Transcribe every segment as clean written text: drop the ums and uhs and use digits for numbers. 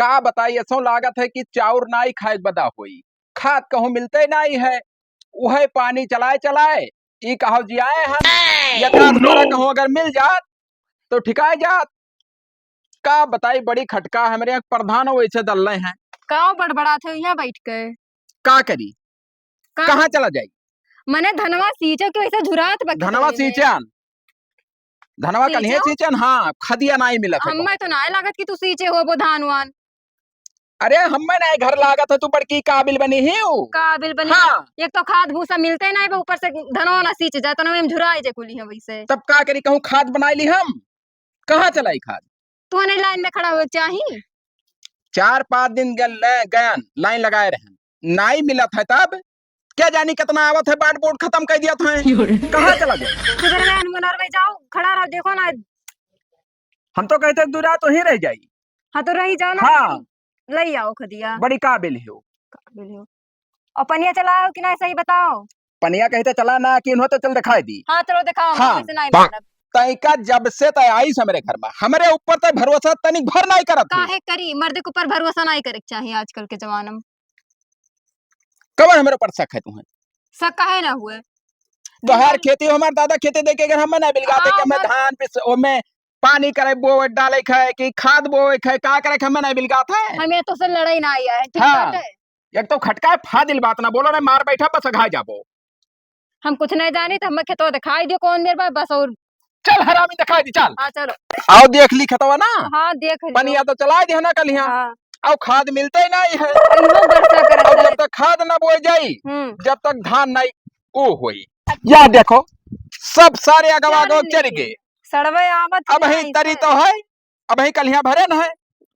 का बताई ऐसो लागत है कि चाउर नाई खाए बदा हुई खाद कहूँ मिलते नहीं है। वह पानी चलाए चलाए ई कहो जियाए हम या खाद बोरा कहूँ अगर मिल जात तो ठिकाए जात। का बताई बड़ी खटका हमारे यहाँ प्रधान वैसे दल रहे हैं। का बड़बड़ा थे यहाँ बैठ के का करी कहाँ चला जाई। मने धनवा सींचे के वैसे झुरात बके धनवा सींचन धनवा कन्हे सींचन हाँ खदिया नहीं मिलत है। हमें तो ना लागत कि तू सींचे हो वो धान वान। अरे हमें नहीं घर लागत है तू बड़की काबिल बनी ही काबिल बनी हाँ। एक तो खाद भूसा मिलते नहीं ऊपर से धनवा ना सींच जाता ना झुराई जे कुली है वैसे। तब का करी कहूँ खाद बनाई ली हम कहाँ चलाई खाद। तू ने लाइन में खड़ा हो चाहिए 4-5 दिन गयन लाइन लगाए रहे नाई मिलत है तब क्या जानी कितना आवत है बाट बोर्ड खत्म कर दिया था कहाँ चला गया जाओ खड़ा रहो देखो ना। हम तो कहते दूरा तो ही रह जाई। हाँ तो रही जाओ ना हाँ ले आओ खदिया बड़ी काबिल हो और पनिया चलाओ कि नहीं सही बताओ। पनिया कहते चला ना कि इन्हों तो चल दिखाई दी। हाँ चलो दिखाओ हाँ तैका जब से तय आई हमारे घर में हमारे ऊपर तय भरोसा तनिक भर नहीं करत काहे करी मर्द के ऊपर भरोसा नहीं करे चाहिए आजकल के जमाने में। कब हमारे ऊपर शक है तुम्हें शक काहे ना हुए तो हर खेती हमारे दादा खेती देखे अगर हम नहीं बिलगाते कि हमें धान पे में पानी करे बो डाले खाए कि खाद बोए खाए का करे हमें नहीं बिलगाते हमें तो से लड़ाई ना आया है ठीक हाँ। है एक तो खटका फादिल बात ना बोलो ना मार बैठा बस घाय जाबो। हम कुछ नहीं जानी तो हमें खेतवा दिखाई दियो कौन देर बाद बस और चल हरामी दिखाई दी चल। हाँ चलो आओ देख ली खतवा ना। हाँ देख लियो पनिया तो चला दे ना कल यहाँ हाँ। और खाद मिलते ही नहीं है और जब तक खाद ना बोई जाई जब तक धान नहीं ओ हुई। यह देखो सब सारे अगवा चढ़ गए सड़वे आमत अब ही तरी तो है अब ही कल यहाँ भरे न है।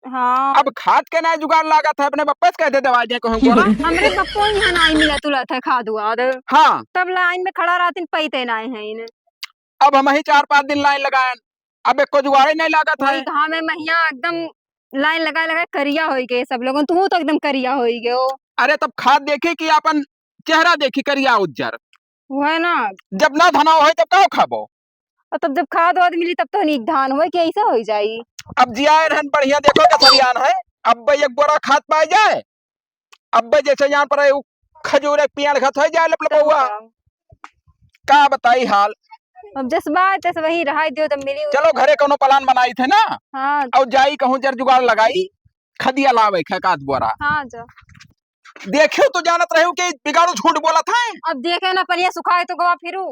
हाँ। अब खाद के ना जुगाड़ लागत है अपने बप्पा से कहते दवा दे कहूँ हमरे बप्पो यहाँ नहीं मिला तुला था खाद वाद हाँ तब लाइन में खड़ा रहती पैते नहीं है इन्हें। अब हम ही 4-5 दिन लाइन लगाए अब एक को जुगाड़ नहीं लागत है। कहा में महिया एकदम लाइन लगा लगा करिया हो गए सब लोगों तू तो एकदम करिया हो गए हो। अरे तब खाद देखे कि अपन चेहरा देखी करिया उज्जर वो है ना जब ना धना हो तब कहो खाबो और तब जब खाद वाद मिली तब तो नहीं धान हो कि ऐसा हो जाई। अब जियाए रहन बढ़िया देखो का सरियान है अब एक बोरा खाद पाए जाए अब जैसे यहाँ पर खजूर एक पियाड़ खत हो जाए लपलपुआ का बताई हाल। अब जिस बात है वही रहा दियो तब मिली चलो घरे कोनो प्लान बनाई थे ना हाँ। और जाई कहूँ जर जुगाड़ लगाई खदिया लावे खाद बोरा हाँ जा देखियो तो जानत रहे कि बिगाड़ू झूठ बोला था। अब देखे ना पनिया सुखाए तो गवा फिरू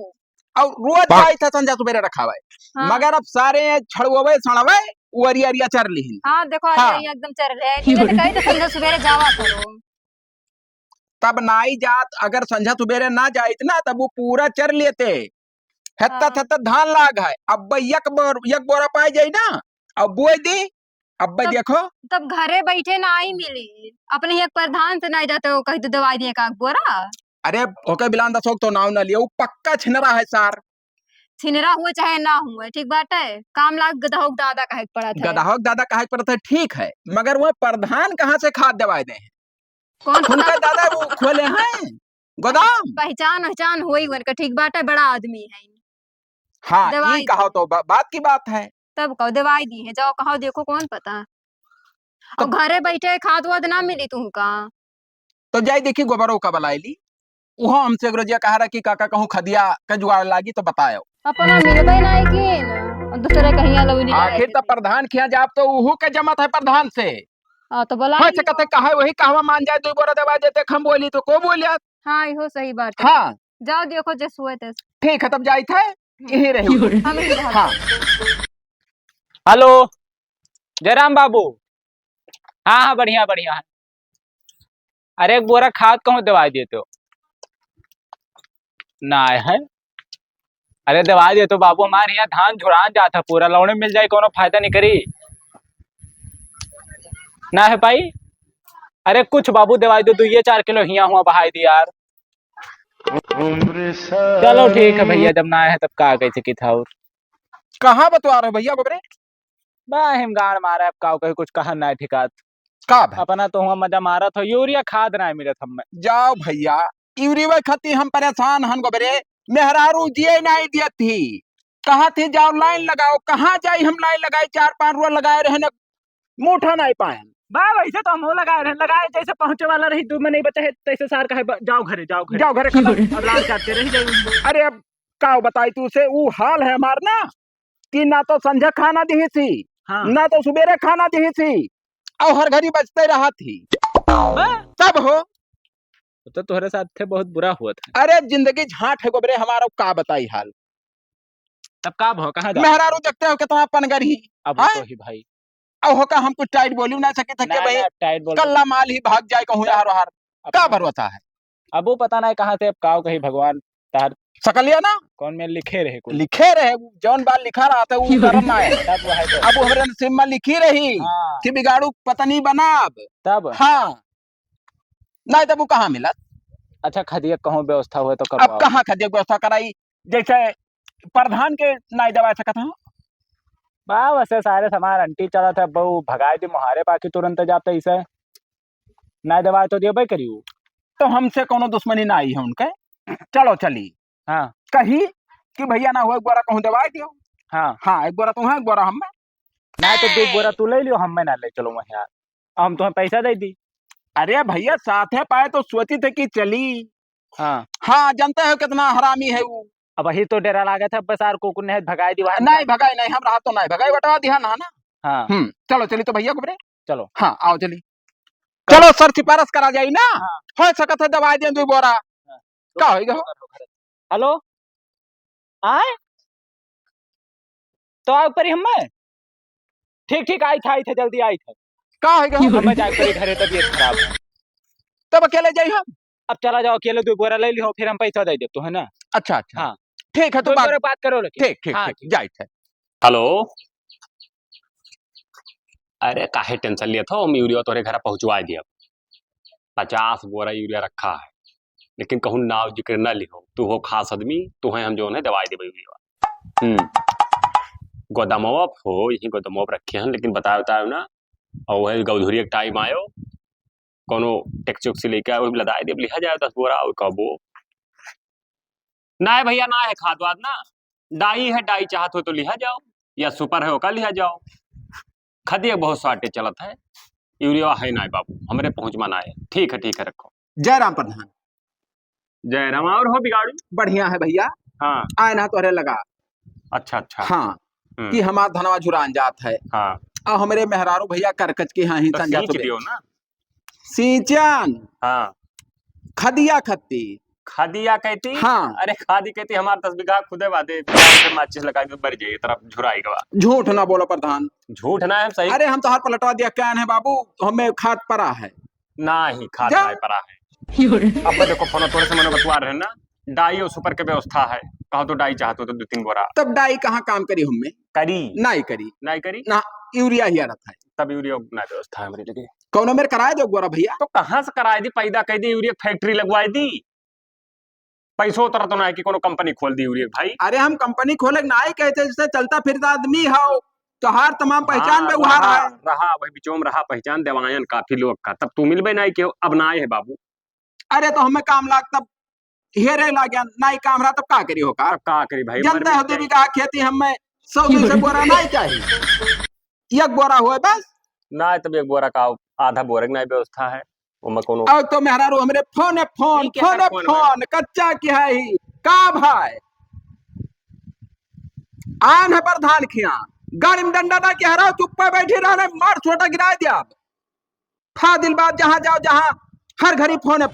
और रोज जाई था संजा सुबेरे रखावे हाँ। मगर अब सारे छड़वे सड़वे उरिया अरिया चर ली। हाँ देखो हाँ। एकदम चर रहे हैं कहीं तो संजा सुबेरे जावा करो तब नाई जात अगर संझा सुबेरे ना जाइत ना तब वो पूरा चर लेते हत्ता धान लाग है अब एक बोरा पाए जाई ना अब बोए दी अब देखो तब घरे बैठे ना ही मिली अपने एक प्रधान से नहीं जाते हो कहीं तो दवाई दिए का बोरा। अरे ओके बिलान दसोक तो नाव न लियो पक्का छिनरा है सार छिनरा हुए चाहे ना हुए ठीक बात है काम लाग गदहोक दादा कहे पड़ा था गदहोक दादा कहे पड़ा था ठीक है मगर वो प्रधान कहाँ से खाद दवाई दे हैं कौन उनका दादा वो खोले हैं गोदाम पहचान हुई उनका ठीक बात है बड़ा आदमी है। हाँ ये कहो तो बात की बात है तब कहो दवाई दी है जाओ कहो देखो कौन पता और घरे बैठे खाद वाद ना मिली तुमका तो जाई देखी गोबरों का बलाई ली वो हमसे गुरुजिया कहा रहा कि काका कहूँ खदिया का जुगाड़ लागी तो बताओ अपना मिलबे नहीं कि दूसरे कहीं अलग आखिर तब प्रधान खिया जाब तो उहू के जमत है प्रधान से तो बोला हो सकते कहा वही कहवा मान जाए दो बोरा दवा देते हम बोली तो को बोलिया हाँ यो सही बात है। हाँ जाओ देखो जैस हुए थे ठीक है तब जाई थे यही रहे हाँ। हेलो जयराम बाबू हाँ हाँ बढ़िया बढ़िया है। अरे एक बोरा खाद कहूँ दवाई देते हो ना है। अरे दवाई दे तो बाबू हमारे यहाँ धान झुरान जाता पूरा लौड़े मिल जाए कोनो फायदा नहीं करी ना है भाई। अरे कुछ बाबू दवाई दो 2-4 किलो हिया हुआ बहाई दी यार। चलो ठीक है भैया जब ना है तब का कैसे की था और कहाँ बतवा रहे भैया गोबरे बाहिम गाड़ मारा अब का कहीं कुछ कहा ना ठिकात का अपना तो हुआ मजा मारा था यूरिया खाद ना मिले हम जाओ भैया यूरिया खती हम परेशान हन गोबरे मेहरारू दिए नहीं दिए थी कहा थी जाओ लाइन लगाओ कहाँ जाई हम लाइन लगाए 4-5 रुआ लगाए रहे मुठा नहीं पाए बा वैसे तो हम लगाए रहे लगाए जैसे पहुंचे वाला रही दू में नहीं बचा है तैसे सार कहे जाओ घरे जाओ घरे खत्म। अब लाल काटते रह जाए। अरे अब का बताई तू से वो हाल है हमार ना कि ना तो संझा खाना दी थी हाँ ना तो सुबेरे खाना दी थी और हर घड़ी बचते रहा थी तब हो। तो तुम्हारे साथ थे बहुत बुरा हुआ था। अरे जिंदगी झाट है गोबरे हमारा का बताई हाल। तब का हो कहाँ जा मेहरारू देखते हो कितना पनगर ही अब हाँ? तो ही भाई अब हो का हम कुछ टाइट बोलू ना सके थे कि भाई टाइट बोल कल्ला माल ही भाग जाए कहूँ यार बाहर का भरोसा है। अब वो पता नहीं कहाँ से अब काव कहीं भगवान तार सकलिया ना कौन में लिखे रहे कुछ लिखे रहे जौन बाल लिखा रहा था वो गरम ना है तब वो है तो अब हमारे नसीब में लिखी रही हाँ कि बिगाड़ू पत्नी बनाब तब हाँ नहीं तब वो कहाँ मिला। अच्छा खदिया कहूँ व्यवस्था हुए तो अब करवाओ। कहाँ खदिया व्यवस्था कराई जैसे प्रधान के नहीं दवा सकता हूँ बा वैसे सारे समार अंटी चला था बहु भगाए दी मुहारे बाकी तुरंत जाते इसे ना दवाए तो दियो भाई करियो। तो हमसे कोनो दुश्मनी ना आई है उनके चलो चली हाँ कही कि भैया ना हो एक बोरा कहूँ दवाई दियो हाँ हाँ एक बोरा तुम है एक बोरा हम ना तो दो बोरा तू ले लियो हम में ना ले चलो वहीं यार हम तुम्हें पैसा दे दी। अरे भैया साथ है पाए तो सोची थे कि चली हाँ हाँ जानते हो कितना हरामी है वो। अब वही तो डेरा लागे था बस यार को ने भगाए दी वहां नहीं भगाई नहीं हम रहा तो नहीं भगाई बटवा दिया ना ना हाँ चलो चली तो भैया गुबरे चलो हाँ आओ चली चलो सर सिफारिश करा जाई ना हाँ। हो सकत है दवाई दे दो बोरा का होगा हेलो आए तो आ ऊपर ही हम ठीक ठीक आई था जल्दी आई था का होगा हम जाए पर घरे तबीयत खराब है तब अकेले जाई हम अब चला जाओ अकेले दो बोरा ले लियो फिर हम पैसा दे दे तो है ना। अच्छा अच्छा हाँ ठीक है तो बात करो लेकिन ठीक ठीक हाँ, ठीक जाई थे। हेलो अरे काहे टेंशन लिया था हम यूरिया तोरे घर पहुंचवा दिया 50 बोरा यूरिया रखा है लेकिन कहूँ नाव जिक्र न लिखो तू हो खास आदमी तू है हम जो है दवाई देवे यूरिया गोदामवा हो यही गोदामवा रखे हैं लेकिन बताओ ना और वह गौधुरी एक टाइम आयो कोनो टैक्सी उक्सी लेके आयो लदाई दे लिहा जाए 10 बोरा और कबो ना है भैया ना है खाद वाद ना डाई है डाई चाहत हो तो लिहा जाओ या सुपर है ओका लिहा जाओ खदिया बहुत शॉर्टेज चलत है यूरिया है ना बाबू हमारे पहुंच में ना है ठीक है रखो। जयराम प्रधान जयराम और हो बिगाड़ू बढ़िया है भैया हाँ आए ना तोरे लगा अच्छा हाँ कि हमार धनवा झुरान जात है हाँ और हमारे मेहरारू भैया करकच के यहाँ ही तो संजा सींच दियो ना सींचन हाँ खदिया खत्ती खादिया कहती हाँ अरे खादी कहती हमारे 10 बीघा खुदे वादे फिर माचिस लगा के बढ़ जाइए तरफ झुराई गवा झूठ ना बोलो प्रधान झूठ ना है सही अरे हम तो हर पलटवा दिया क्या है बाबू हमें खाद पड़ा है ना ही खाद जा। नहीं पड़ा है अब देखो फोन थोड़े से मैंने बतवा रहे ना डाई और सुपर के व्यवस्था है कहो तो डाई चाहते हो तो 2-3 बोरा तब डाई कहाँ काम करी हमें करी नहीं करी नहीं करी ना यूरिया ही आ रहा है तब यूरिया ना व्यवस्था है मेरे लिए कौन मेरे कराए दो गोरा भैया तो कहाँ से कराई दी पैदा कह दी यूरिया फैक्ट्री लगवाई दी पैसों तरह तो ना कि कोनो कंपनी खोल दी यूरिया भाई। अरे हम कंपनी खोले ना ही कहते जैसे चलता फिरता आदमी हो तो हर तमाम पहचान व्यवहार रहा, है रहा वही बिचोम रहा पहचान देवायन काफी लोग का तब तू मिलबे नहीं कि अब ना आए है बाबू। अरे तो हमें काम लाग तब हेरे लाग गया ना ही काम रहा तब का करी होगा अब का करी भाई जनता हो देवी का खेती हमें 100-200 बोरा नहीं चाहिए एक बोरा हुआ बस ना तब एक बोरा का आधा बोरा की नहीं व्यवस्था है उमा कोनो और तो मेहरारू हमरे फोन फोन कच्चा की है ही का भाई आन है प्रधान खिया गाड़ी में डंडा ना के हराओ चुप पे बैठी रहने मार छोटा गिरा दिया फा दिल बात जहां जाओ जहां हर घड़ी फोन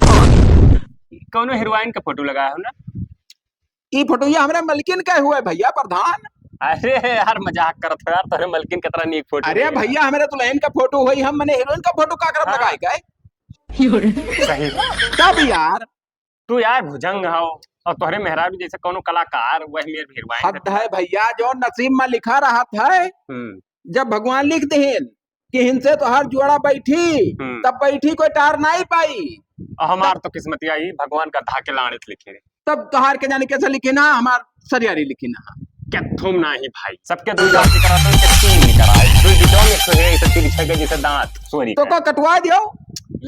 कोनो हीरोइन का फोटो लगाया हो ना ई फोटो ये हमरे मलकिन के हुए भैया प्रधान। अरे यार मजाक करत हो यार तोरे मलकिन कितना नीक फोटो अरे भैया हमारे दुल्हन का फोटो हुई हम मैंने हीरोइन का फोटो का करब लगाए गए सही तब यार तू यार भुजंग हो और तोहरे मेहराब जैसे कोनो कलाकार वही मेरे हीरोइन हद है भैया जो नसीब में लिखा रहा था जब भगवान लिख देन कि इनसे तो हर जोड़ा बैठी तब बैठी कोई टार नहीं पाई हमार तो किस्मत आई भगवान का धाके लाने लिखे तब तोहार के जाने कैसे लिखी ना हमार सरियारी लिखी ना क्या तुम ना ही भाई सबके दो जाति कराते हैं कि तीन कराए दो जिटों में तो है इसे तीन छह जैसे दांत सोरी तो को कटवा दियो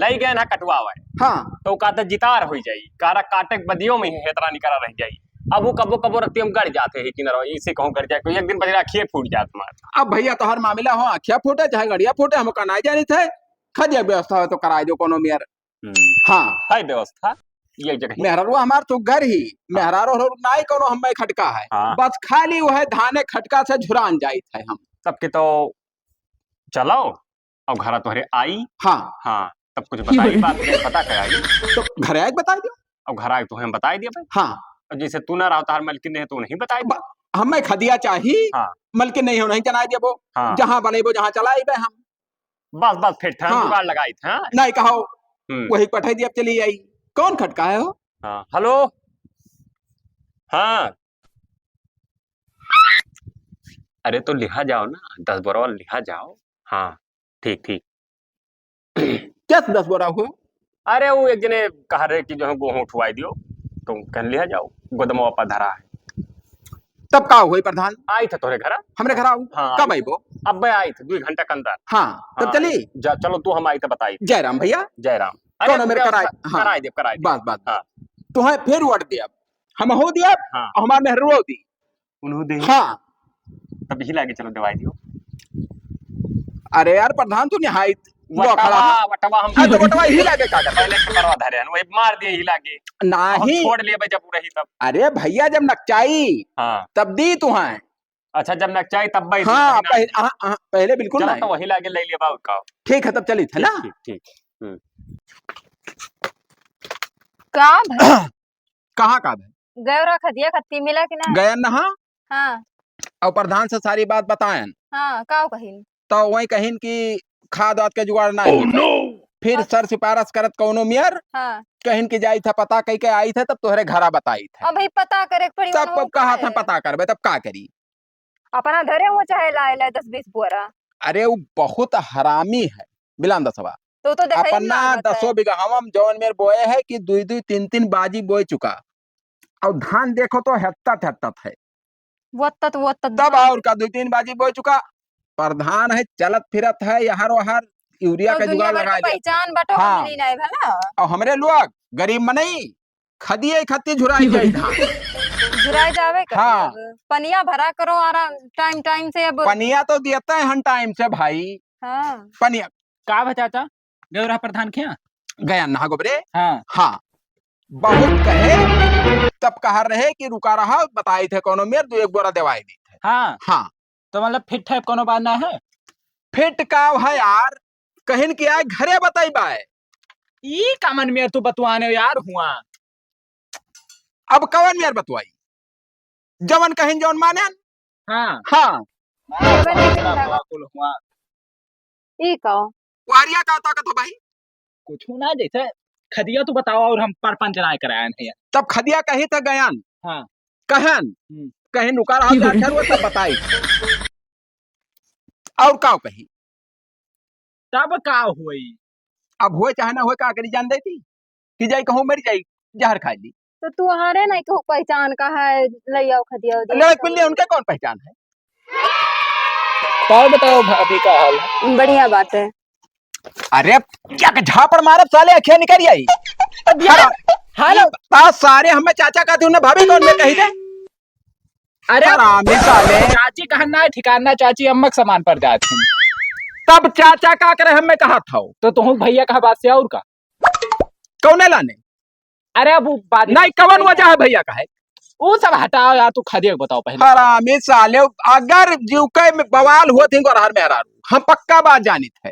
लई गए ना कटवावे हाँ तो का तो जितार हो जाई कारा काटे बदियों में हेतरा निकरा रह जाई अब वो कबो कबो रत्ती हम गड़ जाते हैं कि न इसे कहूं कर जाए कोई एक दिन बजरा खिए फूट जात मार। अब भैया तोहर मामला हो आखिया फूटे चाहे गड़िया फूटे हमका नहीं जानी थे खदिया व्यवस्था हो तो कराए दो कोनो मेयर। हाँ है व्यवस्था ये जगह मेहरारू हमार तो घर ही मेहरारू नाई कोनो हमें खटका है। हाँ। बस खाली वो है धाने खटका से झुरान जाइत है हम। तब के तो चलो और घर तोहरे आई। हाँ हाँ तब कुछ बताई बात नहीं पता क्या आई तो घर आए बता दो। और घर आए तो हम बताई दिया भाई। हाँ और जैसे तू ना रहा तार मलकिन ने तो नहीं बताई दिया। हमें खदिया चाहिए। हाँ मलकिन नहीं हो नहीं चलाए दिया वो। हाँ जहाँ बने वो जहाँ चलाए गए हम। बस बस फिर ठहर हाँ। जुगाड़ लगाई थे। हाँ? नहीं कहो हम्म, वही पठाई दी अब चली आई। कौन खटका है हो? हाँ हेलो हाँ अरे तो लिखा जाओ ना 10 बोरा लिखा जाओ। हाँ ठीक ठीक। क्या 10 बोरा हुआ? अरे वो एक जने कह रहे कि जो है गेहूं उठवाई दियो तो कह लिया जाओ गोदमवा पर धरा है। तब का हुई प्रधान? आई थे तोरे घर। हमरे घर आओ। हाँ कब आई वो? अब मैं आई थी 2 घंटा के अंदर। हाँ तब हाँ, चली। चलो तू हम आई थे बताई। जयराम भैया जयराम कौन है मेरे कराए? हाँ कराई दे कराई दे। बस बस हाँ तो है फिर उठ दिया हम हो दिया हाँ और हमार मेहरू हो दी। उन्होंने हाँ तब ही लागे चलो दवाई दियो। अरे यार प्रधान तू निहायत वो खड़ा वटवा है। वटवा हम हाँ तो बटवा ही लागे का कर पहले से परवा धरे वही मार दिए ही लागे और नहीं। छोड़ लिए भाई जब रही तब। अरे भैया जब नकचाई हाँ तब दी तू है। अच्छा जब नचाई तब भाई हाँ पहले बिल्कुल चलो नहीं। तो वही लागे ले लिया बाबू का। ठीक है तब चली थे ना। ठीक ठीक ठीक। का भाई कहाँ का है? गौरा खदिया खत्ती मिला कि ना? गया नहा हाँ और प्रधान से सारी बात बतायन हाँ का कहिन। तो वही कहिन कि खाद वाद के जुगाड़ नहीं होता। फिर सर सिफारिश करत कौनो मियर हाँ कहिन की जाई था पता कही के आई थे तब तोहरे घरा बताई थे। अब भाई पता करे पड़ी तब कहा था पता करबे तब का करी। अपना धरे वो चाहे लाए 10-20 बोरा। अरे वो बहुत हरामी है बिलान दसवा। तो दिखाई अपना 10 बीघा हम जौन मेरे बोए है कि 2-2 3-3 बाजी बोए चुका और धान देखो तो हेत्ता है। वो तब और का 2-3 बाजी बोए चुका। प्रधान है चलत फिरत है यहार वहार यूरिया तो का दुनिया जुगाड़ भर लगा के लिया। पहचान बटो हाँ। मिली नहीं भला। और हमरे लोग गरीब मनई खदिए खत्ती झुराई जाई धान। जुराए जावे कर हाँ। पनिया भरा करो आराम टाइम टाइम से। अब पनिया तो देते हैं हम टाइम से भाई। हाँ पनिया का बचाता गौरा प्रधान क्या? गया नहा गोबरे। हाँ हाँ बहुत कहे तब कहा रहे कि रुका रहा बताई थे कोनो मेर 2-1 बोरा दवाई दी थे। हाँ हाँ तो मतलब फिट है कोनो बात ना है। फिट का है यार कहिन कि आए घरे बताई बाय। ई कामन में तू बतवाने यार हुआ। अब कवन मेर बतवाई जवन कहिन जवन माने। हाँ हाँ हुआ ई कहो वारिया का ताकत हो भाई। कुछ ना जैसे खदिया तू बताओ और हम परपंच राय कराए नहीं। तब खदिया कही था गयान। हाँ कहन हम्म। कहीं रुका रहा जाकर वो तब बताई और का कही। तब का हुई अब हुए चाहे ना हुए का करी जान देती कि जाई कहूँ मर जाई जहर खा ली। तो तू हारे नहीं कहू पहचान का है ले आओ खदिया लड़क पिल्ले उनके कौन पहचान है। और बताओ भाभी का हाल है? बढ़िया बात है। अरे क्या झापड़ मारब साले अखिया निकल आई। हेलो सारे हमें चाचा कहते उन्हें भाभी कौन में कही दे। अरे हरामी साले। चाची कहना है ठिकाना चाची अम्मक सामान पर जाती हैं। तब चाचा का करे हमें कहा था तो तुम भैया कहा बात से और का कौने लाने। अरे अब बात नहीं कवन वजह है भैया का है। वो सब हटाओ यार तू खदिया को बताओ पहले। हरामी साले अगर जीवके में बवाल हुआ थी गोरहर में हरारू हम पक्का बात जानी थे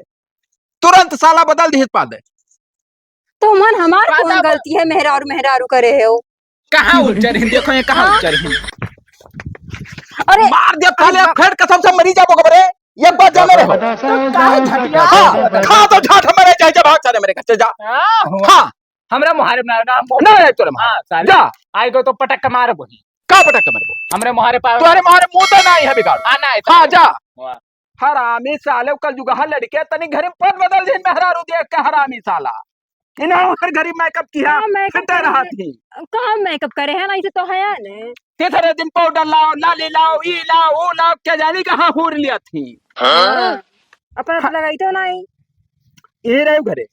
तुरंत साला बदल दी पा दे। तो मन हमार कौन गलती है मेहरारू करे है वो। कहाँ उच्चर हिंद देखो ये कहाँ उच्चर हिंद। अरे मार दिया साले फिर कसम से मरी जाबो खबरे ये बात जाने रहो। हाँ खा तो झाट हमारे चाहे जा भाग साले मेरे घर से जा। हाँ हमरा मुहारे में ना नहीं तोरे हाँ साले जा आई गो तो पटक के मार बोही का पटक मेरे को हमरे मुहारे पास तुम्हारे मारे मुंह तो नहीं है बिगाड़। आना है हाँ जा वाह। हरामी साले कल जुगाहा लड़के तनी घर में पद बदल दिन में हरारू देख के हरामी साला इन्होंने हर घड़ी मेकअप किया हाँ, मेकअप फिटे रहा थी। कहाँ मेकअप करे है ना इसे तो है ने। तीसरे दिन पाउडर लाओ लाली लाओ ई लाओ वो लाओ क्या जानी कहाँ हूर लिया थी। अपना तो लगाई तो नहीं। ये रहे घरे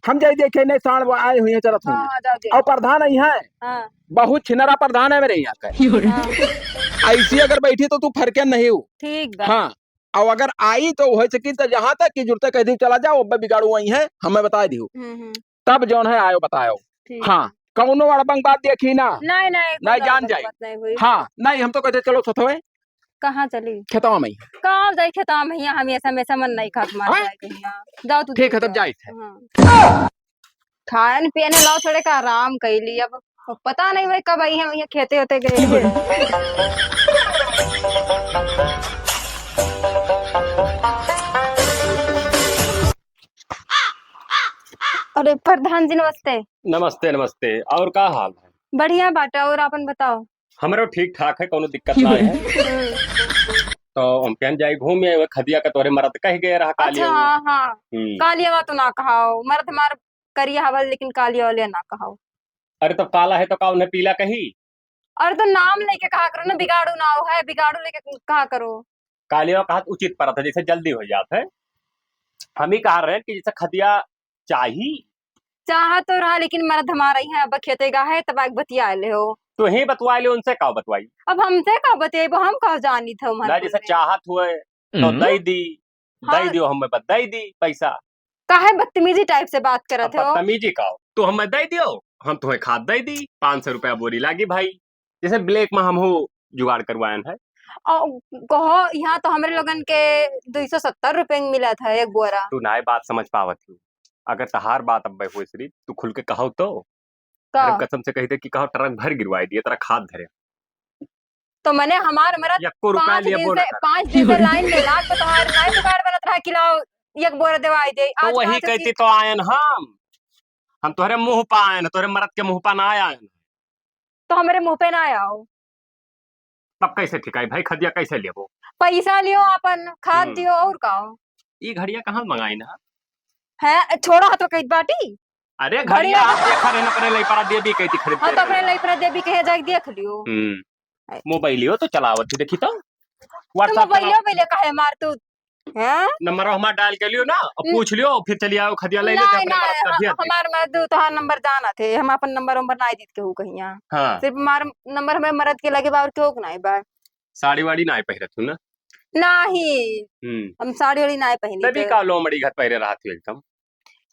हम जाई देखे नहीं साण वो आए हुए चलत हुए हाँ जाओ दे। और प्रधान ही है हाँ बहुत छिनरा प्रधान है मेरे यहाँ का। हाँ ऐसी अगर बैठी तो तू फरके नहीं हो। ठीक बा। हाँ और अगर आई तो हो सकी तो जहां तक की जुड़ते कह दी चला जाओ अब बिगाड़ू वही है हमें बता दियो तब जौन है आयो बतायो। ठीक हाँ कौनो अड़बंग बात देखी ना नहीं नहीं नहीं कोई जान गलत जाए। बात नहीं हुई। हाँ नहीं हम तो कहते चलो सतवे कहाँ चली खेतवा में ही। कहाँ जाई खेता भैया हमेशा हमेशा मन नहीं खात मार हाँ? जाए कहीं जाओ तू ठीक है दूर तब जाओ। जाइत है। हाँ। खान पियने लाओ थोड़े का आराम कैली अब पता नहीं भाई कब आई है भैया खेते होते गए हैं। अरे प्रधान जी नमस्ते। नमस्ते नमस्ते। और का हाल है? बढ़िया बाटा और अपन बताओ। हमरो ठीक ठाक है, कोनो दिक्कत ना है। तो हम कहन जाए घूम आए खदिया का तोरे मरद कह गए रहा कालिया। अच्छा हाँ हाँ हम्म। कालिया तो ना कहाओ मर्द हमार करिया हवल लेकिन कालिया वाले ना कहाओ। अरे तो काला है तो का उन्हें पीला कही? अरे तो नाम लेके कहा करो ना बिगाड़ू ना हो है बिगाड़ू लेके कहा करो। कालिया कहा उचित पड़ा था जैसे जल्दी हो जाता है। हम ही कह रहे हैं कि जैसे खदिया चाहिए। चाह तो रहा लेकिन मर्द हमारा ही है अब खेते का है तब आग बतिया ले हो। तो ही बतवा ले उनसे का बतवाई अब हमसे का बतेबो हम कहा जानी थे ना जैसे चाहत हुए तो दई दी हाँ। दई दियो हमें दई दी पैसा। काहे बदतमीजी टाइप से बात करत हो। बदतमीजी का तो हमें दई दियो हम तुम्हें खाद दई दी 500 रुपया बोरी लागी भाई जैसे ब्लैक में हम हो जुगाड़ करवायन है। और कहो यहाँ तो हमारे लोगन के 270 रुपए में मिला था एक बोरा। तू ना बात समझ पावत हूँ। अगर तहार बात अब हुई श्री तू खुल के कहो तो का अरे कसम से कहते कि कहो ट्रक भर गिरवाई दिए तेरा खाद धरे तो मैंने हमार मरद यक्को रुपया लिए बोला 5 दिन से लाइन में लाग तो तुम्हारे नहीं जुगाड़ बनत रहा किलाओ एक बोरा देवाई दे तो आज वही कहाँ से कहती तो आयन हम तोहरे मुंह पा आयन तोहरे मरद के मुंह पा ना आयन। तो हमारे मुंह पे ना आओ। तब कैसे ठिकाई भाई खदिया कैसे लेबो? पैसा लियो अपन खाद दियो और का ये घड़िया कहाँ मंगाई ना है छोड़ा तो कहीं बाटी। अरे घड़िया आप देखा रहे ना अपने लई पड़ा दे भी कहती खरीद हाँ तो अपने लई पर देवी कहे जाके देख लियो। मोबाइल लियो तो चलावत थी देखी तो तुम व्हाट्सएप मोबाइलो पहले कहे मार तू हैं नंबर हमारा डायल कर लियो ना और पूछ लियो फिर चली आओ खदिया ले लेते नहीं अपने मरद का भेज दे। हमार मर्द तो हर नंबर जाना थे हम अपन नंबर नंबर नहीं दीत के हूँ कहीं यहाँ हाँ सिर्फ हमार नंबर हमें मर्द के लगे बार क्यों नहीं बा साड़ी वाड़ी ना पहरे तू ना नहीं हम साड़ी वाड़ी नहीं पहनी तभी का लोमड़ी घर पहरे रहा थी एकदम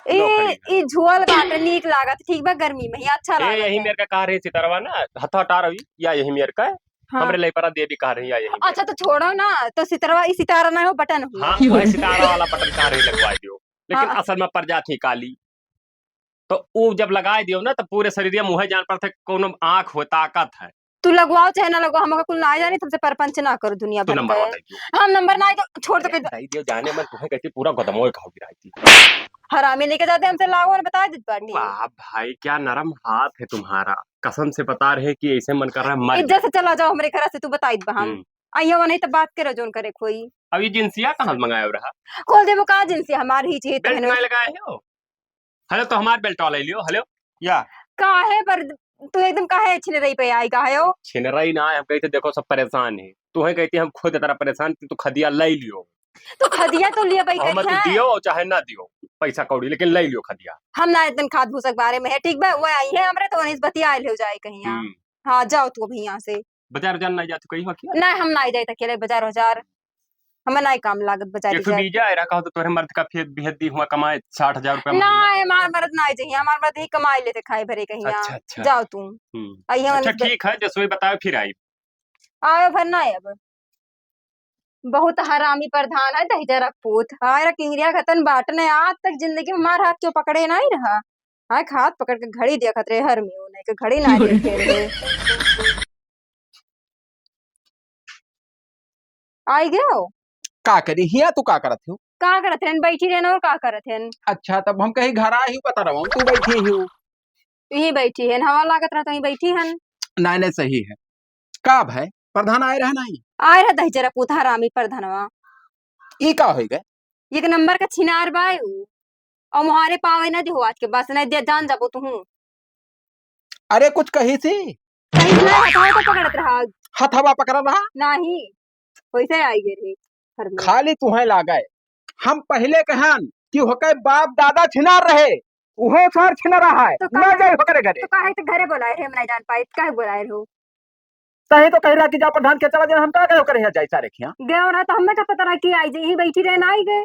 ए झुअल बाटे नीक लागत ठीक बा गर्मी में ही अच्छा ए लागत यही है। मेरे का कह रही सितारवा ना हथा हटा रही या यही मेरे का हाँ। हमरे लई पड़ा दे भी कह रही या यही अच्छा तो छोड़ो ना तो सितारा इस सितारा ना हो बटन हो। हाँ वही सितारा वाला बटन कह रही लगवा दियो लेकिन हाँ। असल में प्रजाति काली तो वो जब लगाए दियो ना तो पूरे शरीर मुँह जान पर थे कोनो आंख हो ताकत है। तू लगवाओ चाहे ना लगवाओ हमका कुल ना जाने तुमसे परपंच ना करो दुनिया तू भर नंबर के बता दियो हम नंबर ना तो छोड़ दो दई दियो जाने मन तुम्हें कैसे पूरा गदमोए खाओ गिराई थी। हरामी लेके जाते हमसे लाओ और बता दे बाटी वाह भाई क्या नरम हाथ है तुम्हारा कसम से बता रहे कि ऐसे मन कर रहा है मर इज्जत से चला जाओ हमारे घर से तू बताई दे हम हम्म। आइयो नहीं तो बात करो जोन करे कोई अब ये जिंसिया कहाँ मंगाया रहा खोल दे वो कहा जिनसे हमारी ही चीज बेल्ट नहीं लगाए हो हेलो तो हमारे बेल्ट वाला लियो हेलो या काहे पर तू एकदम काहे छिने रही पे आई काहे हो छिनराई ना है हम कहते देखो सब परेशान है तू है कहती हम खुद तरह परेशान तू खदिया ले लियो तो खदिया तो लिए भाई हम करिया दियो चाहे ना दियो पैसा कौड़ी लेकिन ले लियो खदिया। हम ना एकदम खाद भूसक बारे में है ठीक बा वो आई है हमरे तो इस बतिया आइल हो जाए कहीं यहाँ हाँ जाओ तू अभी यहाँ से बाजार जान नहीं जाती कहीं वकी नहीं हम ना जाए अकेले बाजार हजार हमें नहीं काम लागत बाजार एक बीजा है रखा हो तो तोरे मर्द का बेहद दी हुआ कमाए 60,000 रुपया ना हमार मर्द ना चाहिए हमार मर्द ही कमाई लेते खाए भरे कहीं यहाँ अच्छा जाओ तू आई अच्छा ठीक है जैसे बताओ फिर आई आयो भर ना अब बहुत हरामी प्रधान है दहजरा पूत हाय किंगरिया खतन बाटने आज तक जिंदगी में हमार हाथ क्यों पकड़े नहीं रहा हाय हाथ पकड़ के घड़ी देखत रहे हर में नहीं के घड़ी ना देखे रहे आई गए हो का करी हिया तू का करत हो का करत हन बैठी रहन और का करत हन। अच्छा तब हम कहीं घर आ ही बता रहा हूँ तू बैठी ही हो यही बैठी हन हवा लागत रहा तो यही बैठी हन नहीं नहीं सही है का भाई प्रधान आए रहे नहीं आए रहा दहजरा पूत हरामी प्रधानवा ई का हो गए एक नंबर का छिनार बाय और मुहारे पावे ना दिहो आज के बस नहीं दे जान जाबो तू अरे कुछ कही सी कहीं ना हटाओ तो पकड़त रहा हथवा पकड़ा रहा नहीं वैसे आई गए रे घर में खाली तुम्हें लागए हम पहले कहन कि होके बाप दादा छिनार रहे उहो सर छिना रहा है तो ना जाए होकरे घरे तो काहे तो घरे बुलाए रे हम नहीं जान पाए काहे बुलाए हो तही तो कह रहा कि जा प्रधान के चला जाए, हम का कहो करे जाए सारे खिया गए रहा तो हमें का पता रहा कि आई यही बैठी रहे ना आई गए।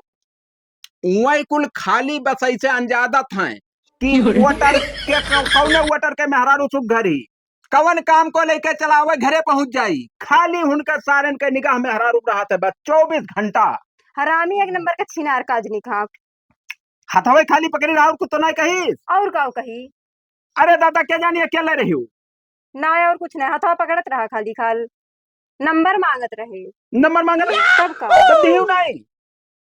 वही कुल खाली बस ऐसे अंजादत हैं कि वोटर के कौने वोटर के मेहरारू सुख घरी कवन काम को लेके चलावे घरे पहुंच जाई, खाली हुनकर सारन के निगाह मेहरारू रहा था बस 24 घंटा। हरामी एक नंबर का छिनार काजनी खा हथवे खाली पकड़ी रहा कुछ तो नहीं कही। और का कही अरे दादा क्या जानी अकेले रही हूँ ना और कुछ नहीं, हथवा पकड़त रहा खाली खाल नंबर मांगत रहे। नंबर मांगल तब का तब दियो नहीं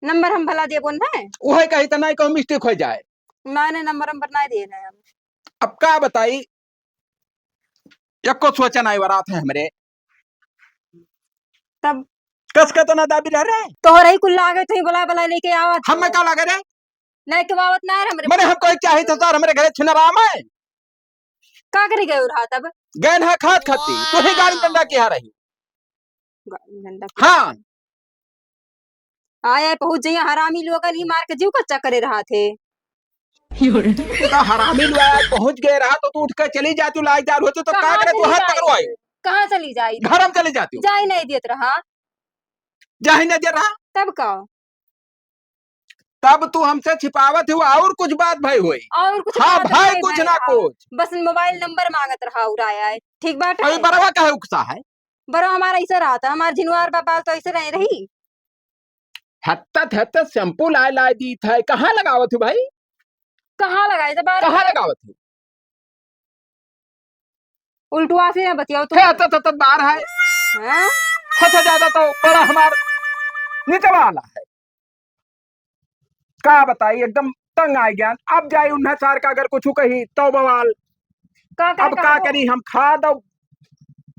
नंबर हम भला देबो ना, वही कही तो नहीं कहूँ मिस्टेक हो जाए। मैंने नंबर नहीं दे रहे हम। अब का बताई को सोचा नहीं वरात है हमरे तब कस का तो ना दाबी रह रहे तोहरे ही कुल्ला आ गए तो बुला बुला लेके आवत हम में का लगे रे नहीं के बावत ना है हमरे मैंने हमको एक चाहिए था सर हमरे घरे छिनराम है का करे गए रहा तब गैन है खात खाती तो ही गाड़ी डंडा की आ रही गंदा हाँ आया पहुंच जाइए हरामी लोगन ही मार के जीव कच्चा करे रहा थे। तो हरामी लोग पहुंच गए रहा तो तू उठ कर चली जाती लाइकदार होती तो क्या करे तू हाथ पकड़वाई कहाँ चली जाई घर हम चली जाती जाई नहीं देत रहा जाही नजर रहा तब का तब तू हमसे छिपावत हुआ और कुछ बात भाई हुई और कुछ हाँ बात भाई नहीं कुछ भइल ना रहा। कुछ बस मोबाइल नंबर मांगत रहा उड़ाया है ठीक बात अभी है बरवा का है उकसा है बरो हमारा ऐसा रहा था हमारे झिनवार बापाल तो ऐसे नहीं रही हत्ता शैम्पू लाए दी था कहाँ लगावत हूँ भाई कहाँ लगाए थे बार कहाँ लगावत हूँ उल्टुआ से ना बतियाओ तो बाहर है हाँ? सबसे ज्यादा तो बड़ा हमार नीचे वाला है का बताई एकदम तंग आ गया। अब जाई उन्हें सार का अगर कुछ कही तो बवाल अब का करी हम खाद और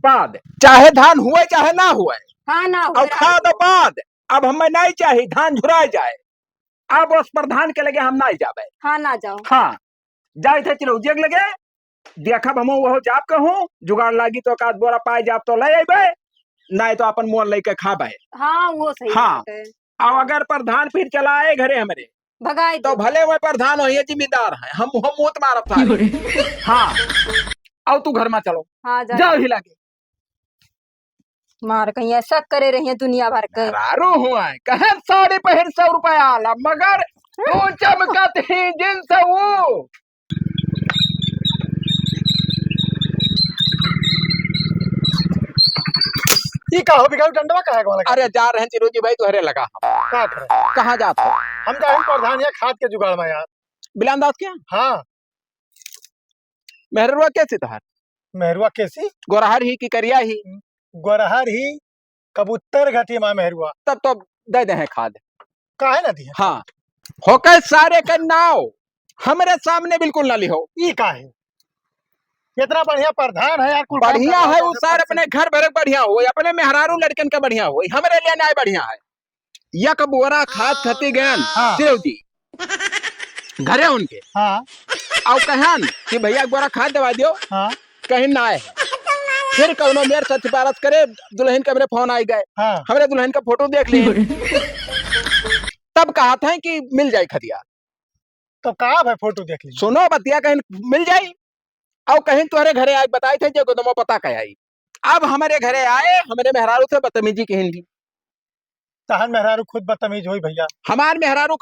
पाद चाहे धान हुए चाहे ना हुए हाँ ना और खाद और पाद अब हमें नहीं चाहिए धान झुरा जाए अब उस प्रधान के लगे हम नहीं जावे हाँ ना जाओ हाँ जाए थे चलो जग लगे देखा हम वो जाप कहूँ जुगाड़ लागी तो का बोरा पाए जाप तो ले अबे नहीं तो अपन मोल लेके खाबे हाँ वो सही हाँ बात है। अब अगर प्रधान फिर चलाए घरे हमारे भगाए तो भले वह प्रधान हो ये जिम्मेदार है हम मुंह मारत था हाँ आओ तू घर में चलो हाँ जाओ ही लगे मार कहीं ऐसा करे रही है दुनिया भर के रारो हुआ है कहे 150 रुपया आला मगर तू चमकत ही जिनसे वो ये का हो बिगाड़ डंडवा का है वाला अरे जा रहे हैं चिरोजी भाई तुहरे लगा का करे कहाँ जाते हो हम जाए प्रधान या खाद के जुगाड़ में यार बिलानदास क्या हाँ मेहरुआ कैसे तहार मेहरुआ कैसी गोरहर ही की करिया ही गोरहर ही कबूतर घटी माँ मेहरुआ तब तो दे दे हैं खाद काहे ना दिया हाँ होकर सारे का नाव हमारे सामने बिल्कुल ना लिहो ये का है इतना बढ़िया प्रधान है यार कुल काम बढ़िया करवा है दो वो से सार पास अपने घर भरक बढ़िया हो अपने मेहरारू लड़कन का बढ़िया हो हमारे लिए ना बढ़िया है यक बोरा खाद खती गयन हाँ। सिरव जी घरे उनके हाँ और कहन कि भैया एक बोरा खाद दवा दियो हाँ कहीं ना आए फिर कौनो मेर सच बारत करे दुल्हन के मेरे फोन आई गए हाँ हमारे दुल्हन का फोटो देख लिए तब कहा था कि मिल जाए खदिया तो कहा भाई फोटो देख लीजिए सुनो बतिया कहीं मिल जाई और कहीं तुम्हारे घरे आए बताए थे जो गोदमो पता कह आई अब हमारे घरे आए हमारे मेहरारू से बदतमीजी की हिंदी तहन मेहरारू खुद बदतमीज हुई भैया हमारे मेहरारू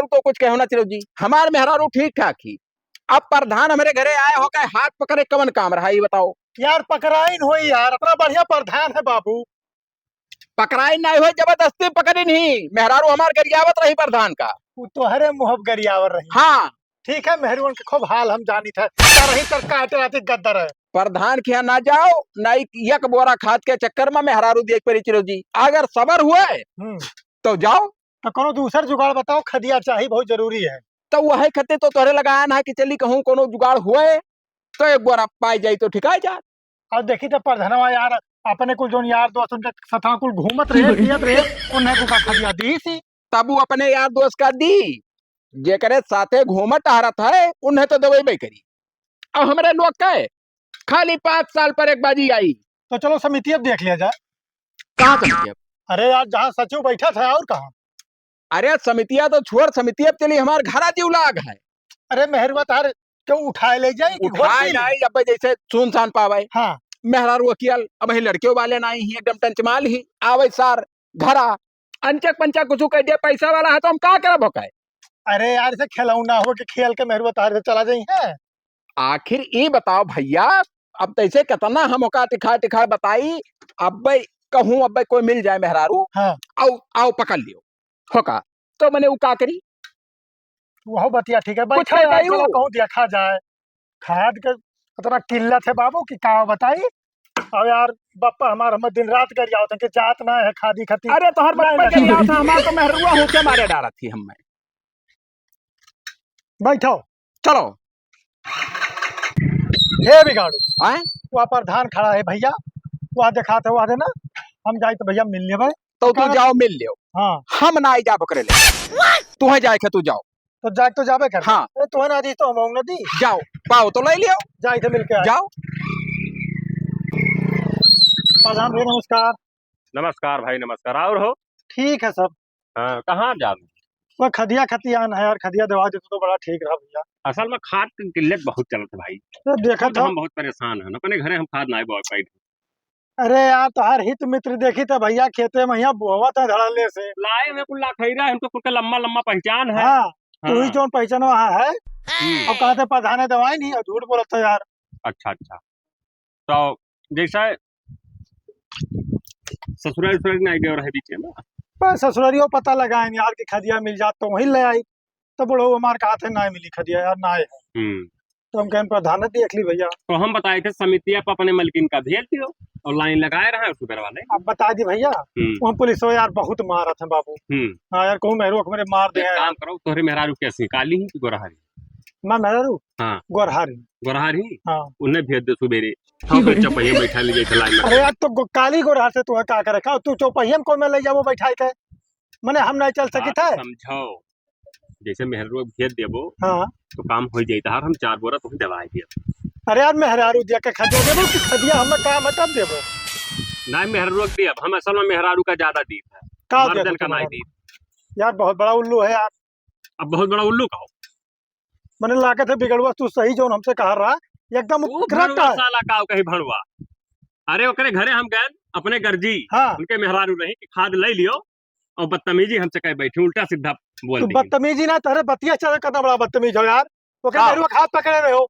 तो कुछ कहो ना चिरो जी हमारे मेहरारू ठीक ठाक ही अब प्रधान हमारे घरे आए हो के हाथ पकड़े कवन काम रहा ये बताओ यार पकड़ाई हुई यार इतना बढ़िया प्रधान है बाबू पकड़ाई नहीं हुई जबरदस्ती पकड़ी नहीं मेहरारू हमारे गरियावत रही प्रधान का वो तोहरे मुहब गरियावर रही हाँ ठीक है मेहरुआ के खूब हाल हम जानी थे तरही तर काटे रहती गद्दर है प्रधान के यहाँ ना जाओ ना एक बोरा खाद के चक्कर में मेहरारू देख पड़ी चिरो जी अगर सबर हुए तो जाओ तो कोनो दूसर जुगाड़ बताओ खदिया चाहिए बहुत जरूरी है तो वही खते तो तोहरे लगाया ना कि चली कहूँ कोनो जुगाड़ हुए तो एक बोरा पाई जाई तो ठिकाई जा और देखी तो प्रधानवा यार अपने कुल जोन यार दोस्त उनके सथा कुल घूमत रहे पियत रहे उन्हें को का खदिया दी सी तब वो अपने यार दोस्त का दी जे करे साथे घूमत टहरत है उन्हें तो दवाई बई करी अब हमारे लोग कहे खाली 5 साल पर एक बाजी आई तो चलो समिति अब देख लिया जाए कहाँ समिति अब अरे यार जहाँ सचिव बैठा था और कहाँ अरे समितिया तो छोड़ समिति अब चली हमारे घर जीव लाग है अरे मेहरुआ तार क्यों उठाए ले जाए कि उठाए घोटी ले? नहीं अब जैसे सुनसान पावे हाँ मेहरारू अकियल अब ही लड़के वाले ना ही एकदम टंचमाल ही आवे सार घरा अंचक पंचक कुछ कह दिया पैसा वाला है तो हम का करब होके अरे यार इसे खिलौना हो कि खेल के मेहरवा तार से चला जाई है। आखिर ये बताओ भैया अब तैसे कितना हम ओका तिखाड़ तिखाड़ बताई अब भाई कहूँ अब भाई कोई मिल जाए मेहरारू हाँ आओ आओ पकड़ लियो होका तो मैंने वो का करी वो बतिया ठीक है कुछ बैठा नहीं यार, बताई चलो वो। कहूँ देखा जाए। खाद के इतना किल्लत है बाबू की का बताई। अब यार बप्पा हमार हम दिन रात कर जाओ कि जात ना है खादी खती। अरे तो हर नहीं, बच्चे नहीं, के था हमारा तो मेहरुआ होके मारे डाला थी हम में बैठो चलो हे बिगाड़ू आए वहाँ पर धान खड़ा है भैया वहाँ दिखाते वहाँ देना हम जाए तो भैया मिल लेबै। तो तू जाओ मिल लियो हाँ हम ना जा पकड़े ले तू है जाए के तू जाओ तो जाए तो जाबे कर। हाँ तो ना दी तो हम न दी जाओ पाओ तो ले लियो जाए थे मिल के जाओ प्रधान भाई नमस्कार। नमस्कार भाई नमस्कार। और हो? ठीक है सब। हाँ, कहाँ जा रहे हो? वह खदिया खतियान है यार खदिया दवा देते तो बड़ा ठीक रहा भैया। असल में खाद की किल्लत बहुत चलत है भाई। तो देखा खुद था हम बहुत परेशान हैं अपने घरे हम खाद ना बोल पाई। अरे यार तोहार हित मित्र देखी तो भैया खेते में यहाँ बोवत है धड़ल्ले से। लाए में कुल लाखैरा हमको कुल लम्बा लम्बा पहचान है। हाँ तू ही हाँ। जो पहचान वहाँ है अब कहते प्रधान दवाई नहीं झूठ बोलत था यार। अच्छा अच्छा तो जैसा ससुराल नहीं गए रहे बीच में पर ससुरारियों पता लगाए यार की खदिया मिल जात तो वहीं ले आई तो बोलो हमारे कहा थे ना मिली खदिया यार ना है तो हम कहें प्रधान देख ली भैया। तो हम बताए थे समितिया पर अपने मलकिन का भेज दियो और लाइन लगाए रहे सुगर वाले। अब बता दी भैया वहाँ पुलिस हो यार बहुत मारा था बाबू। हाँ यार कहूँ मेहरू मेरे मार दे काम करो तोहरे मेहरारू कैसी काली ही गोरहारी मैं मेहरू हाँ गोरहारी गोरहारी हाँ उन्हें भेज दे सुबेरे हाँ तो चौपहिया बैठा लीजिए लाइन में। अरे यार तो काली गोरहार से तू क्या करे का तू चौपहिया में को में ले जाओ बैठा के मने हम नहीं चल सकी थे। समझो जैसे मेहरारू भेज देबो हाँ तो काम हो जाता है हम 4 बोरा तुम्हें दवाई दिया। अरे यार मेहरारू दिया के खदिया देबो कि खदिया हमें का मतलब देबो नहीं मेहरारू दिया हम असल में मेहरारू का ज्यादा दी है का मर्दन का नहीं दी। यार बहुत बड़ा उल्लू है यार। अब बहुत बड़ा उल्लू का हो मैंने लागत है बिगड़वा तू सही जो हमसे कहा रहा एकदम करेक्ट है। साला का कहीं भणुआ अरे ओकरे घरे हम गए अपने गर्जी हाँ उनके मेहरारू रही कि खाद ले लियो और बदतमीजी हमसे कहीं बैठी उल्टा सीधा बोल तू दी। बदतमीजी ना तेरे बतिया चल करना बड़ा बदतमीज हो यार वो क्या हाँ। मेहरू हाथ पकड़े रहे हो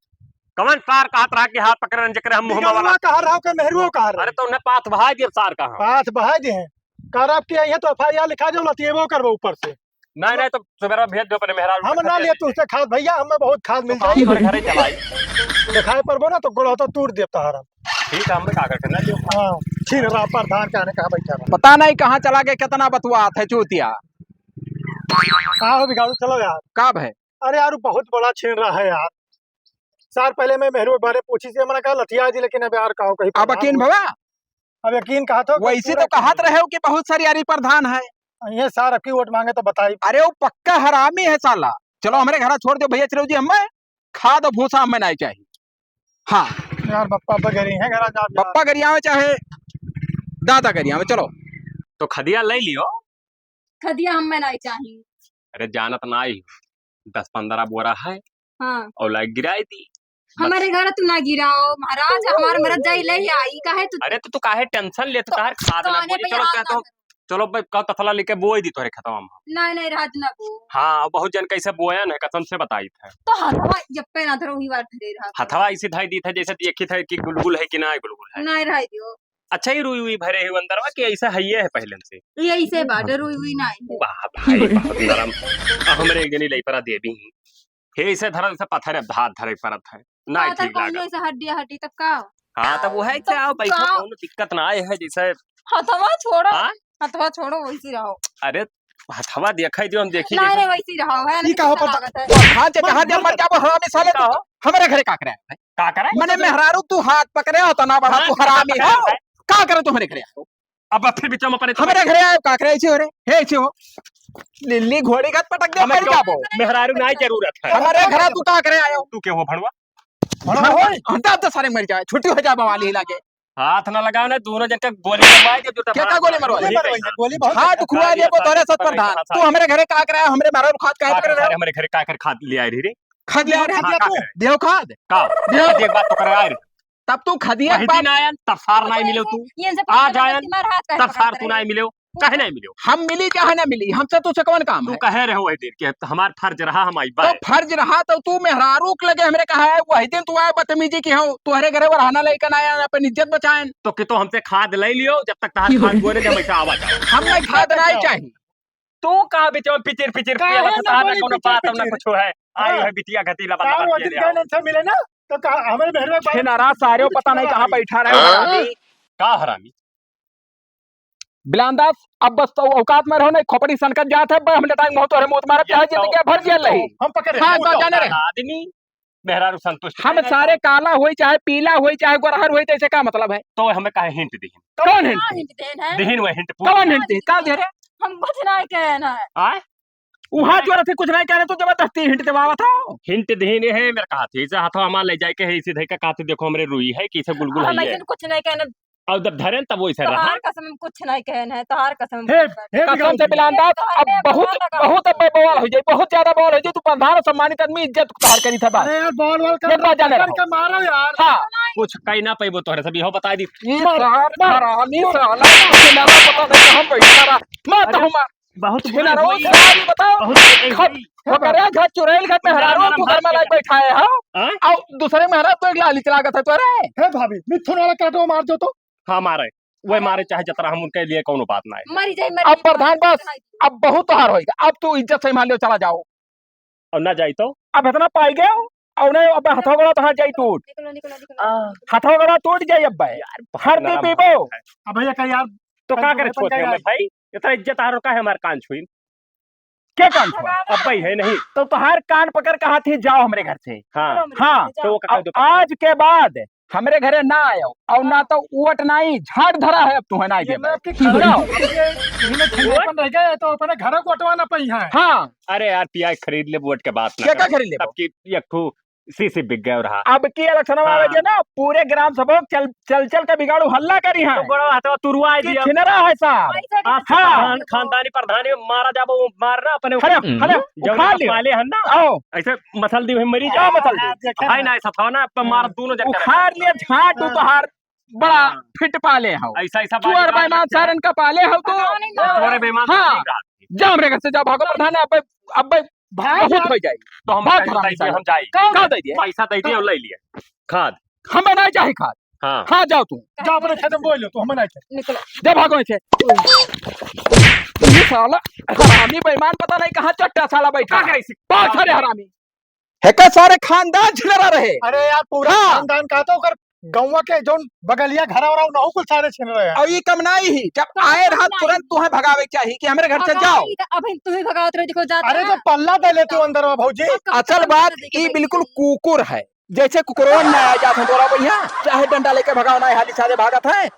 कवन सार कहत रहा कि हाथ पकड़न जकरे हम मुहम्मा वाला। बिगड़वा कहा रहा हो कि मेहरू कहा रहा अरे तो उन्हें पाथ बहा दिए सार कहा पाँच बहा दे हैं कर आप किया है तो एफआईआर लिखा दो लतिएबो करबो ऊपर से। नहीं नहीं तो सवेरा भेज दो अपने मेहरारू हम ना लिए तुझसे खाद भैया हमें बहुत खाद मिल जाएगी घरे चलाई दिखाई पड़बो ना तो गोड़ा तो टूट देता हरा। ठीक है हमने का करना लियो। हाँ छीन रहा प्रधान कहने कहा बैठा रहा पता नहीं कहाँ चला गया कितना बतुआत है चूतिया कहा हो बिगाड़ू चलो यार। कब है अरे यार बहुत बड़ा छीन रहा है यार। साल पहले मैं मेहरू के बारे पूछी से मैंने कहा लथिया जी लेकिन अब यार कहो कहीं अब यकीन भवा अब यकीन कहा तो वैसे तो कहत रहे हो कि बहुत सारी यारी प्रधान है ये सार अब की वोट मांगे तो बताई। अरे वो पक्का हरामी है साला। चलो हमारे घर छोड़ दो भैया चलो जी हमें खाद और भूसा हमें नहीं चाहिए। हाँ यार बप्पा बगैरी है घर जा पप्पा गरिया में चाहे दादा गरिया में चलो तो खदिया ले लियो। खदिया हमें नहीं चाहिए। अरे जानत ना आई 10-15 बोरा है हाँ और लाइक गिराई दी। हमारे घर तू ना गिराओ महाराज हमारे मरद जाई ले आई काहे तू अरे तो तू काहे टेंशन ले तू काहे खाद तो ना आने बोली। पे चलो हाथ कहता ना हूँ चलो भाई का तफला लेके बोए दी तोरे खतवा में। नहीं नहीं राज ना वो हाँ बहुत जन कैसे बोयन है कसम से बताई थे। तो हथवा यप्पे ना धरो ही बार धरे रहा हथवा इसी धाई दी था जैसे देखी था कि गुलगुल है कि ना गुलगुल है। नहीं रह दियो अच्छा ही रुई हुई भरे हुए अंदर कि ऐसा है ये है पहले से। यही से बाडर हुई नहीं वाह भाई बहुत नरम। अब हमरे एक जनी लई परा दे दी हे इसे धरा से पत्थर धार धरे परत है ना ठीक लागा। ऐसा हड्डी हड्डी तब का हाँ तब वो है तो आओ पैसा का- कोनो दिक्कत ना आए है जैसे हथवा छोड़ो हाँ? हथवा छोड़ो वैसी रहो। अरे हथवा देखा दियो हम देखी नहीं नहीं वैसी रहो है ये कहो ना पता- लागत है। हाँ चाचा हाँ जब मर जाबो हरामी साले का हो? हमारे घरे का करे है का करे मैंने मेहरारू तू हाथ पकड़े हो तो ना बड़ा हाँ, तू हरामी का हो करे? का करे तू हमारे घरे आयो अब फिर बीच में पड़े हमारे घरे आयो का करे ऐसे हो रे हे ऐसे हो लिल्ली घोड़ी का पटक दे हमें मर जाबो मेहरारू नहीं जरूरत है। हमारे घरे तू का करे आयो तू के हो भणवा हटा तो सारे मर जाए छुट्टी हो जाए वाली लागे हाथ ना लगाओ ना दोनों जन का गोली मरवाए दे जो क्या गोली मरवाए? गोली मरवाई है, गोली बहुत हाथ खुआ दे को तोरे सत प्रधान तू हमारे घरे का करे हमारे मेहरारू खाद का करे रहे हमारे घर का कर खाद ले आई रे खाद ले आ रहे खा दिया तू देव खाद का देख बात तो कर आई तब तू खदिया वही दिन आयन तब सार नहीं मिले तू ये इनसे आ पूछना जायन, कि तुम्हारा हाथ कैसे तब सार पकड़ते तू रहे? नहीं मिले कहे नहीं मिले हम मिली चाहे ना मिली हमसे तुझसे कौन काम तू है? कहे रहे वही दिन के हमार फर्ज रहा हम आई तो फर्ज रहा तो तू मेहरारू के लगे हमरे कहा है वही दिन तू आए बदतमीजी की हो तुम्हारे घरे वो रहना लेकर आया अपन इज्जत बचाएं। तो कि तो हमसे खाद ले लियो जब तक तहार खाद बोले जब ऐसा आवा जाए हम नहीं खाद नहीं चाहिए। तू कहा बिचो पिचिर पिचिर काहे पिया ना बता बोली कोनो पिचिर बात हम ना पिचिर? कुछ है आई हाँ। है बिटिया घतीला बता सार वो दिन बता गए से मिले ना तो कहा हमें मेहरबान छे नाराज सारे पता नहीं कहाँ बैठा रहे हो हरामी। का हरामी बिलांदास अब बस तो औकात में रहो नहीं खोपड़ी सनकत जात है हम टाइम बहुत तोरे मुंह मारे प्याज जिंदगी भर जेल रही। हम पकड़े हाँ, तू तो तो जाने रहे। आदमी मेहरारू संतुष्ट हम सारे काला हुई चाहे पीला हुई चाहे गोरहर हुई तो ऐसे क्या मतलब है? तो हमें कहे हिंट दिहिन कौन हिंट कहाँ हिंट देन है? दिहिन वो हिंट कौन हिंट दी का दे रहे हम कुछ नहीं कहना है। आए वहां जो रहे कुछ नहीं कह रहे तो जबरदस्ती हिंट देवा था। हिंट दिहिन ये है मेरे कहा थी इसे हाथों हमार ले जाए के है इसी धई का कहते देखो हमरे रुई है कि इसे गुलगुल हम है ऐसे कुछ नहीं कहना। और जब धरेन तब वो इसे रहा तोहार कसम हम कुछ नहीं कहना है। तोहार कसम हम हे कुछ नहीं हे कसम से बिलांदास अब बहुत बहुत अब बवाल हो जाए बहुत ज्यादा बवाल हो जाए तू प्रधान सम्मानित आदमी इज्जत तार करी था बात अरे यार बॉल बॉल ये बात जाने कर के मारो यार। हाँ कुछ कहीं ना पैबो तोहरे से भी हो बता दी ये सार हरामी साला मुझे ना पता नहीं कहां बैठा रहा मैं तो मार बहुत बिना रोज सारी बताओ वो करे घर चुड़ैल घर में हरारो तू घर में लाइक बैठा है हां और दूसरे में हरा तो एक लाली चला गया था तोरे। हे भाभी मिथुन वाला काटो मार दो तो हाँ मारे वही मारे चाहे जतरा हम उनके लिए कोनो बात ना है मरी जाए मरी अब प्रधान बस अब बहुत हार होएगा अब तू इज्जत से मान लो चला जाओ और ना जाई तो अब इतना पाई गए और नहीं अब हाथों गड़ा तो हाथ जाई टूट निकलो निकलो निकलो। हाथों गड़ा टूट जाई अब भाई हर दी पीबो अब भैया कहीं यार तो का करे अपन छोटे जाएगा। हमें भाई इतना इज्जत हारो का है हमारे कान छुई क्या काम था? अब भाई है नहीं तो तुहार कान पकड़ कहा थी जाओ हमारे घर से। हाँ हाँ तो वो अब आज के बाद हमारे घरे ना आयो और ना तो उवट नाई झाड़ धरा है अब तुम्हें ना ये दे मैं आपकी ठंडापन रह गया तो अपने घर को हटवाना पई है। हाँ अरे यार पिया खरीद ले बोट के बात क्या क्या खरीद ले तब की एक ठू सीसी बिक गया रहा अब की इलेक्शन में आवे ना पूरे ग्राम सभा चल चल चल के बिगाड़ू हल्ला करी है तो बड़ा हटवा तुरवा कि दिया छिनरा है साहब। हाँ खानदानी प्रधानी मारा जाबो मारना अपने हरे हरे जब उखाड़ लियो पाले है ना आओ ऐसे मसल दी हुई मरी क्या जा मसल दी? भाई ना ऐसा था ना अब मार दोनों जगह उखाड़ लिया झाट तू तुहार बड़ा फिट पाले हो ऐसा ऐसा चुअर बेईमान सारन का पाले हो तो थोड़े बेईमान हाँ। जाओ मेरे घर से जाओ भागो प्रधान अब बहुत हो जाए तो हम बात पैसा हरामी दे दिए, साला। हम जाई का दे दिए पैसा दे दिए और ले लिए खाद हमें नहीं चाहे खाद। हाँ हाँ जाओ तू जाओ अपने खेत में बोल लो तो हमें नहीं निकलो जा भागो इसे ये साला हरामी बेईमान पता नहीं कहाँ चट्टा साला बैठा है बहुत सारे हरामी है का सारे खानदान छिनरा रहे। अरे यार पूरा हाँ। खानदान का तो कर गौवा के जो बगलिया घर और नहु कुल सारे छिन रहे हैं। और ये कम नहीं ही जब आए रहा तुरंत तुम्हें भगावे चाहिए कि हमारे घर से जाओ। अब तुम ही भगावत रहो देखो जाते अरे तो पल्ला दे ले तू अंदर में भौजी। असल बात ये बिल्कुल कुकुर है जैसे कुकुरवन में आया जाता तोरा भैया चाहे डंडा लेके भगाओ ना हाली सारे भागत है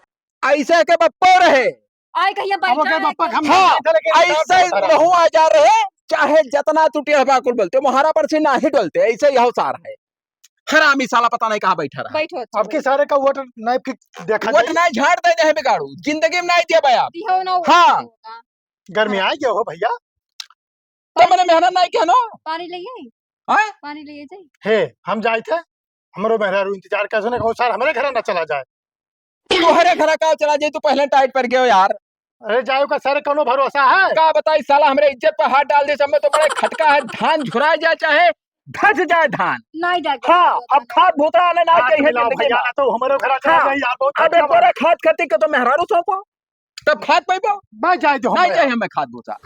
ऐसे के बप्पो रहे आए कहिए अब के बैठा पप्पा हम हाँ, लेकिन ऐसे रहू आ जा रहे चाहे जितना टूटे बाकुल बोलते मोहरा पर से ना ही डोलते ऐसे यह सार है हरामी साला पता नहीं कहाँ बैठा रहा। बैठो अब के सारे का वोट नाइफ की देखा वोट जाए नहीं झाड़ दे दे बिगाड़ू जिंदगी में नहीं दिया भैया दिहो ना हाँ। गर्मी आ गया हो भैया। तो मैंने मेहनत नहीं किया ना पानी लिए हैं? पानी लिए जाए हे हम जाए थे हमरो मेहरारू इंतजार कैसे ने सार हमारे घर ना चला जाए। तुम्हारे घर का चला जाए तो पहले टाइट पर गयो यार अरे जाओ का सारे कोनो भरोसा है। का बताई साला हमारे इज्जत पर हाथ डाल दे सब में तो बड़े खटका है धान झुरा जाए चाहे धस जाए धान। नहीं डाल हाँ अब खाद भूतरा आने ना हाथ चाहिए मिलाओ जिंदगी भैया में। ना तो हमारे घर चला हाँ। जाए यार बहुत अब एक बार खाद खती के तो मेहरारू सौंपो तब खाद पैबो मैं जाए तो नहीं चाहिए हमें खाद भूसा।